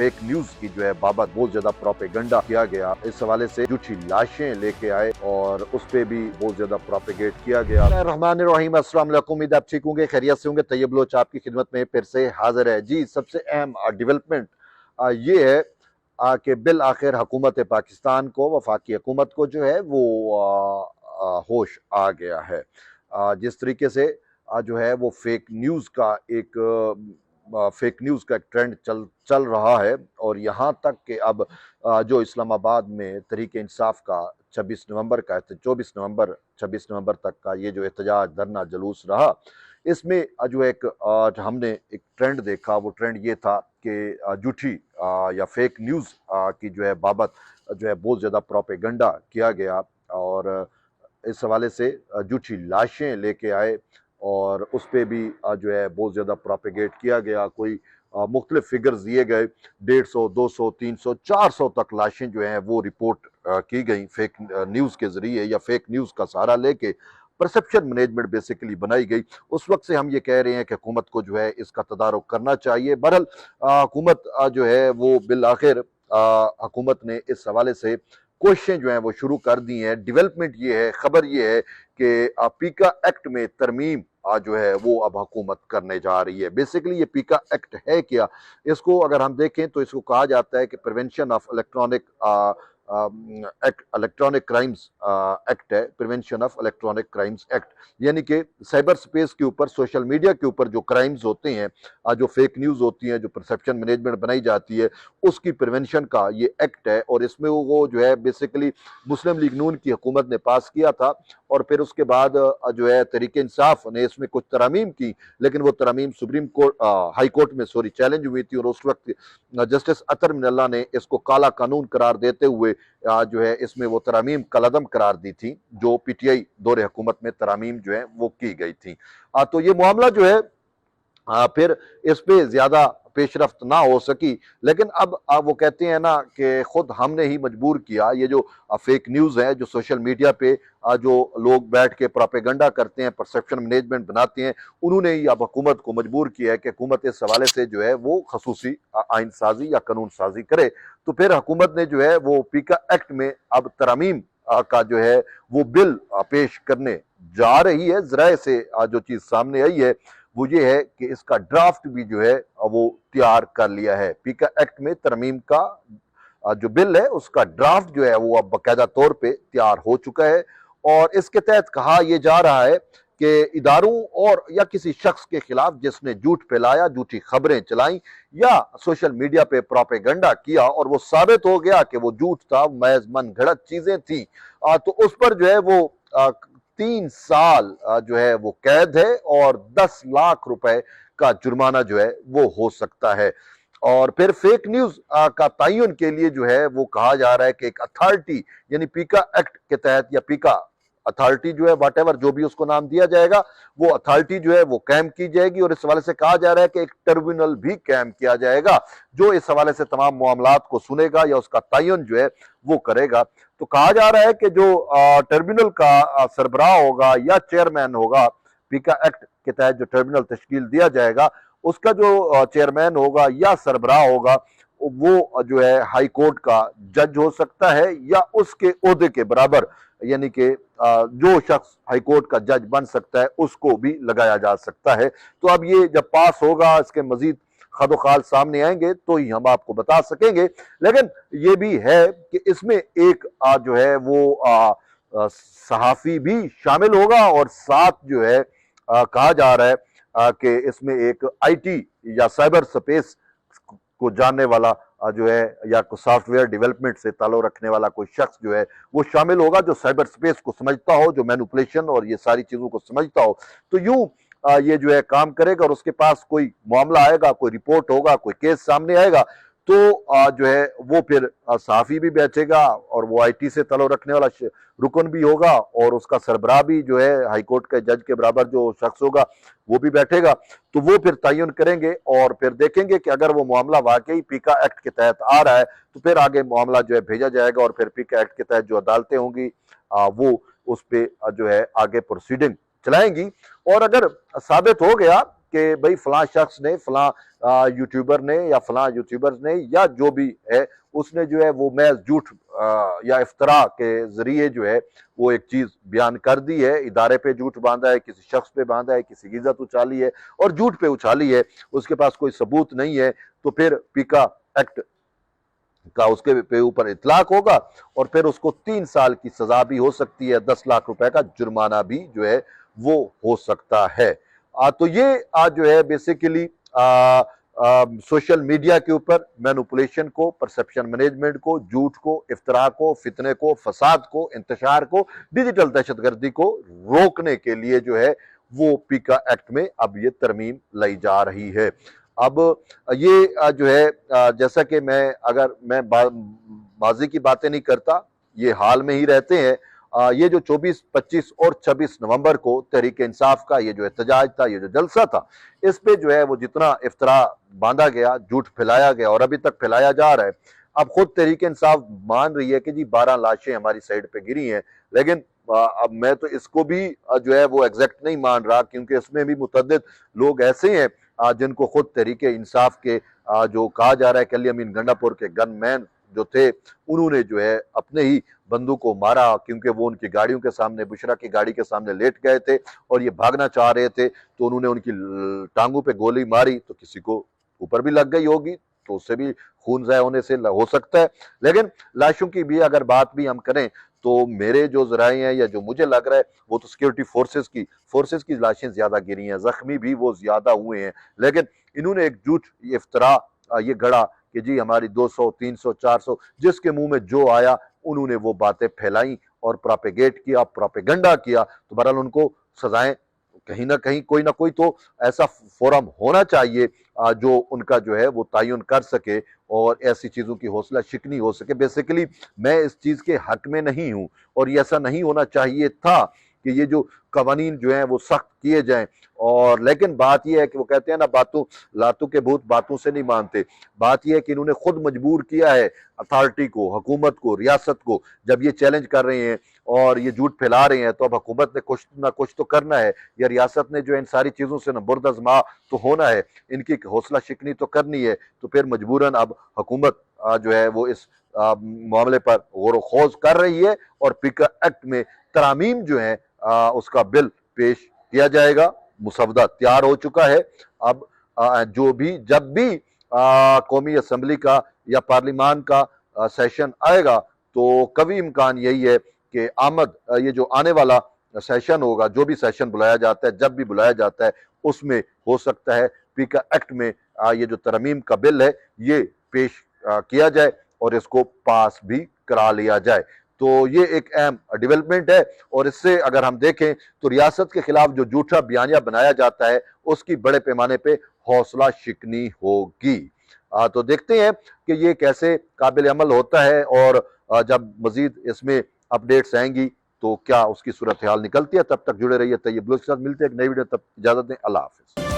Fake news की जो है बाबत बहुत ज्यादा प्रोपेगेंडा किया गया। इस हवाले से झूठी लाशें लेके आए और उस पे भी बहुत ज्यादा प्रोपेगेट किया गया। रहमान रहीम, अस्सलाम वालेकुम, उम्मीद आप ठीक होंगे, खैरियत से होंगे। तैयब बलोच आपकी खिदमत में फिर से हाजिर है। जी, सबसे अहम डेवलपमेंट ये है कि बिल आखिर हुकूमत पाकिस्तान को, वफाकी हुकूमत को जो है वो होश आ गया है। जिस तरीके से जो है वो फेक न्यूज़ का एक ट्रेंड चल रहा है और यहाँ तक कि अब जो इस्लामाबाद में तहरीक इंसाफ का 26 नवंबर तक का ये जो एहतजाज धरना जुलूस रहा, इसमें जो हमने एक ट्रेंड देखा। वो ट्रेंड ये था कि झूठी या फेक न्यूज़ की जो है बाबत जो है बहुत ज़्यादा प्रोपेगेंडा किया गया और इस हवाले से झूठी लाशें लेके आए और उस पे भी जो है बहुत ज़्यादा प्रोपेगेट किया गया। कोई मुख्तलिफ फिगर्स दिए गए, 150, 200, 300, 400 तक लाशें जो हैं वो रिपोर्ट की गई फेक न्यूज़ के ज़रिए या फेक न्यूज़ का सहारा लेके। परसेप्शन मैनेजमेंट बेसिकली बनाई गई। उस वक्त से हम ये कह रहे हैं कि हुकूमत को जो है इसका तदारुक करना चाहिए। बहरहाल हुकूमत जो है वो बिल आखिर हुकूमत ने इस हवाले से कोशिशें जो हैं वो शुरू कर दी हैं। डेवलपमेंट ये है, खबर ये है कि पीका एक्ट में तरमीम जो है वो अब हुकूमत करने जा रही है। बेसिकली ये पीका एक्ट है क्या, इसको अगर हम देखें तो इसको कहा जाता है कि prevention of electronic crimes act है, prevention of electronic crimes act. यानी कि साइबर स्पेस के ऊपर, सोशल मीडिया के ऊपर जो क्राइम्स होते हैं, जो फेक न्यूज़ होती हैं, जो परसेप्शन मैनेजमेंट बनाई जाती है, उसकी प्रिवेंशन का ये एक्ट है। और इसमें वो जो है बेसिकली मुस्लिम लीग नून की हुकूमत ने पास किया था और फिर उसके बाद जो है तहरीक इंसाफ ने इसमें कुछ तरमीम की, लेकिन वो तरमीम सुप्रीम कोर्ट, हाई कोर्ट में चैलेंज हुई थी और उस वक्त जस्टिस अतर मिनल्ला ने इसको काला कानून करार देते हुए जो है इसमें वो तरमीम कलअदम करार दी थी, जो पीटीआई दौरे हुकूमत में तरमीम जो है वो की गई थी। तो ये मामला जो है फिर इस पे ज्यादा पेशरफ्त ना हो सकी, लेकिन अब वो कहते हैं ना कि खुद हमने ही मजबूर किया। ये जो फेक न्यूज़ है, जो सोशल मीडिया पे जो लोग बैठ के प्रोपेगेंडा करते हैं, परसेप्शन मैनेजमेंट बनाते हैं, उन्होंने ही अब हुकूमत को मजबूर किया है कि हुकूमत इस हवाले से जो है वो खसूसी आइन साजी या कानून साजी करे। तो फिर हुकूमत ने जो है वो पीका एक्ट में अब तरमीम का जो है वो बिल पेश करने जा रही है। जराए से जो चीज सामने आई है वो ये है कि इसका ड्राफ्ट भी जो है वो तैयार कर लिया है। पीका एक्ट में तरमीम का जो बिल है उसका ड्राफ्ट जो है वो अब बाकायदा तौर पे तैयार हो चुका है और इसके तहत कहा यह जा रहा है कि इदारों और या किसी शख्स के खिलाफ जिसने झूठ फैलाया, झूठी खबरें चलाई या सोशल मीडिया पे प्रोपेगेंडा किया और वो साबित हो गया कि वो झूठ था, महज मन घड़त चीजें थी, तो उस पर जो है वो 3 साल जो है वो कैद है और 10 लाख रुपए का जुर्माना जो है वो हो सकता है। और फिर फेक न्यूज का तयन के लिए जो है वो कहा जा रहा है कि एक अथॉरिटी, यानी पीका एक्ट के तहत या पीका अथॉरिटी जो है व्हाटएवर जो भी उसको नाम दिया जाएगा, वो अथॉरिटी जो है वो कायम की जाएगी। और इस हवाले से कहा जा रहा है कि एक ट्रिब्यूनल भी कायम किया जाएगा जो इस हवाले से तमाम मामलात को सुनेगा या उसका तयन जो है वो करेगा। तो कहा जा रहा है कि जो ट्रिब्यूनल का सरबराह होगा या चेयरमैन होगा, पीका एक्ट के तहत जो ट्रिब्यूनल तश्कील दिया जाएगा उसका जो चेयरमैन होगा या सरबराह होगा वो जो है हाई कोर्ट का जज हो सकता है या उसके ओहदे के बराबर, यानी कि जो शख्स हाई कोर्ट का जज बन सकता है उसको भी लगाया जा सकता है। तो अब ये जब पास होगा, इसके मजीद खदोखाल सामने आएंगे तो ही हम आपको बता सकेंगे। लेकिन ये भी है कि इसमें एक जो है वो सहाफी भी शामिल होगा और साथ जो है कहा जा रहा है कि इसमें एक आईटी या साइबर स्पेस को जानने वाला जो है या सॉफ्टवेयर डेवलपमेंट से ताल्लुक रखने वाला कोई शख्स जो है वो शामिल होगा, जो साइबर स्पेस को समझता हो, जो मैनिपुलेशन और ये सारी चीजों को समझता हो। तो यूं ये जो है काम करेगा और उसके पास कोई मामला आएगा, कोई रिपोर्ट होगा, कोई केस सामने आएगा तो जो है वो फिर सहाफी भी बैठेगा और वो आईटी से ताल्लुक रखने वाला रुकन भी होगा और उसका सरबराह भी जो है हाई कोर्ट के जज के बराबर जो शख्स होगा वो भी बैठेगा। तो वो फिर तयन करेंगे और फिर देखेंगे कि अगर वो मामला वाकई पीका एक्ट के तहत आ रहा है तो फिर आगे मामला जो है भेजा जाएगा और फिर पीका एक्ट के तहत जो अदालतें होंगी वो उस पर जो है आगे प्रोसीडिंग चलाएंगी। और अगर साबित हो गया کہ بھئی فلاں شخص نے، فلاں یوٹیوبر نے یا فلاں یوٹیوبرز نے یا جو بھی ہے اس نے جو ہے وہ محض جھوٹ یا افتراء کے ذریعے جو ہے وہ ایک چیز بیان کر دی ہے، ادارے پہ جھوٹ باندھا ہے، کسی شخص پہ باندھا ہے، کسی کی عزت اچھالی ہے اور جھوٹ پہ اچھالی ہے، اس کے پاس کوئی ثبوت نہیں ہے، تو پھر پیکا ایکٹ کا اس کے اوپر اطلاق ہوگا اور پھر اس کو 3 سال کی سزا بھی ہو سکتی ہے، 10 لاکھ روپے کا جرمانہ بھی جو ہے وہ ہو سکتا ہے۔ تو یہ جو ہے بیسیکلی سوشل میڈیا کے اوپر مینوپولیشن کو، پرسپشن مینجمنٹ کو، جھوٹ کو، افتراء کو، فتنے کو، فساد کو، انتشار کو، ڈیجیٹل دہشت گردی کو روکنے کے لیے جو ہے وہ پیکا ایکٹ میں اب یہ ترمیم لائی جا رہی ہے۔ اب یہ جو ہے جیسا کہ اگر میں ماضی کی باتیں نہیں کرتا، یہ حال میں ہی رہتے ہیں، یہ جو 24، 25 اور 26 نومبر کو تحریک انصاف کا یہ جو احتجاج تھا، یہ جو جلسہ تھا، اس پہ جو ہے وہ جتنا افتراء باندھا گیا، جھوٹ پھیلایا گیا اور ابھی تک پھیلایا جا رہا ہے، اب خود تحریک انصاف مان رہی ہے کہ جی 12 لاشیں ہماری سائڈ پہ گری ہیں، لیکن اب میں تو اس کو بھی جو ہے وہ ایگزیکٹ نہیں مان رہا، کیونکہ اس میں بھی متعدد لوگ ایسے ہیں جن کو خود تحریک انصاف کے جو کہا جا رہا ہے کہ علی امین گنڈا پور کے گن مین جو تھے، انہوں نے جو ہے اپنے ہی بندوں کو مارا، کیونکہ وہ ان کی گاڑیوں کے سامنے، بشرا کی گاڑی کے سامنے لیٹ گئے تھے اور یہ بھاگنا چاہ رہے تھے، تو انہوں نے ان کی ٹانگوں پہ گولی ماری، تو کسی کو اوپر بھی لگ گئی ہوگی، تو اس سے بھی خون ضائع ہونے سے ہو سکتا ہے۔ لیکن لاشوں کی بھی اگر بات بھی ہم کریں تو میرے جو ذرائع ہیں یا جو مجھے لگ رہا ہے وہ تو سیکیورٹی فورسز کی لاشیں زیادہ گری ہیں، زخمی بھی وہ زیادہ ہوئے ہیں، لیکن انہوں نے ایک جھوٹ افتراء یہ گڑا کہ جی ہماری 200، 300، 400 جس کے منہ میں جو آیا انہوں نے وہ باتیں پھیلائیں اور پراپیگیٹ کیا، پراپیگنڈا کیا، تو بہرحال ان کو سزائیں کہیں نہ کہیں کوئی نہ کوئی تو ایسا فورم ہونا چاہیے جو ان کا جو ہے وہ تعین کر سکے اور ایسی چیزوں کی حوصلہ شکنی ہو سکے۔ بیسیکلی میں اس چیز کے حق میں نہیں ہوں اور یہ ایسا نہیں ہونا چاہیے تھا کہ یہ جو قوانین جو ہیں وہ سخت کیے جائیں، اور لیکن بات یہ ہے کہ وہ کہتے ہیں نا لاتوں کے بھوت باتوں سے نہیں مانتے، بات یہ ہے کہ انہوں نے خود مجبور کیا ہے اتھارٹی کو، حکومت کو، ریاست کو، جب یہ چیلنج کر رہے ہیں اور یہ جھوٹ پھیلا رہے ہیں تو اب حکومت نے کچھ نہ کچھ تو کرنا ہے، یا ریاست نے جو ان ساری چیزوں سے بردازماں تو ہونا ہے، ان کی حوصلہ شکنی تو کرنی ہے، تو پھر مجبوراً اب حکومت جو ہے وہ اس معاملے پر غور و خوض کر رہی ہے اور پیکا ایکٹ میں ترامیم جو ہیں اس کا بل پیش کیا جائے گا، مسودہ تیار ہو چکا ہے۔ اب جب بھی قومی اسمبلی کا یا پارلیمان کا سیشن آئے گا تو قوی امکان یہی ہے کہ یہ جو آنے والا سیشن ہوگا، جو بھی سیشن بلایا جاتا ہے، جب بھی بلایا جاتا ہے، اس میں ہو سکتا ہے پیکا ایکٹ میں یہ جو ترمیم کا بل ہے یہ پیش کیا جائے اور اس کو پاس بھی کرا لیا جائے۔ تو یہ ایک اہم ڈیولپمنٹ ہے، اور اس سے اگر ہم دیکھیں تو ریاست کے خلاف جو جھوٹا بیانیہ بنایا جاتا ہے اس کی بڑے پیمانے پہ حوصلہ شکنی ہوگی۔ تو دیکھتے ہیں کہ یہ کیسے قابل عمل ہوتا ہے، اور جب مزید اس میں اپڈیٹس آئیں گی تو کیا اس کی صورتحال نکلتی ہے۔ تب تک جڑے رہیے طیب لوگ کے ساتھ، ملتے ہیں ایک نئی ویڈیو، تب اجازت دیں، اللہ حافظ۔